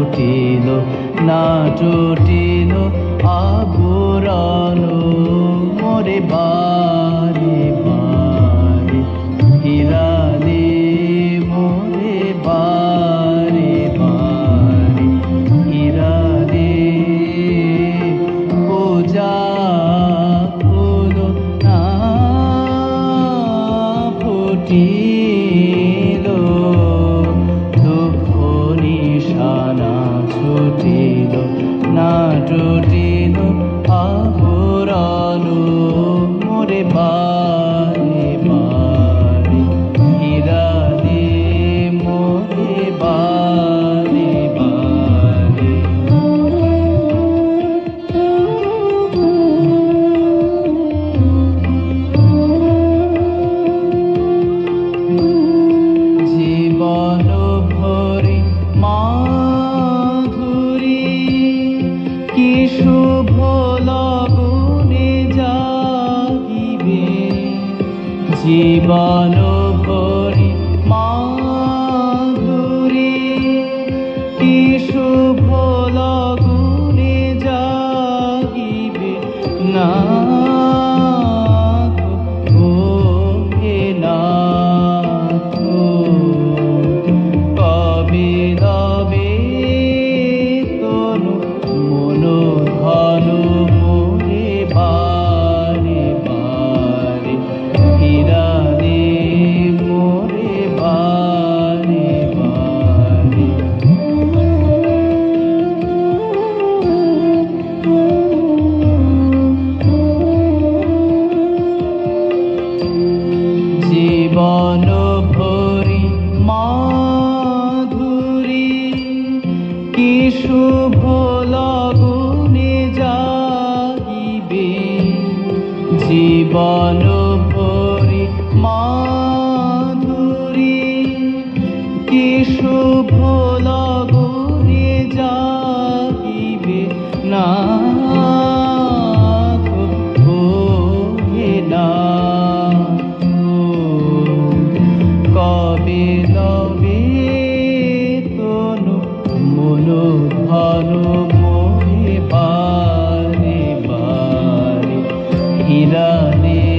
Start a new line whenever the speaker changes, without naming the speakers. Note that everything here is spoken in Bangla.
জুটিল না জুটিল আবরণ মোরে বারে বারে হিরালে মোরে বারে বারে হিরালে পূজা হলো না ফুটিল দুঃখ নিশানা ছুটিল না জুটিল আবরণ মোরে বারে বারে হিরালে মোরে বারে বারে জীবন ভরি মাধুরী কি শুভ লগনে জাগিবে জীবন ভরি মাধুরী কি শুভ লগনে জাগিবে না কবে লবে তনু মনো ধনু মোরে বারে বারে হিরালে মোরে বারে বারে জীবন ভরি মাধুরী কি শুভ লগনে জাগিবে জীবন ভরি মাধুরী কি শুভ লগনে জাগিবে না কবে লবে তনু মনো ধনু মোরে বারে বারে হিরালে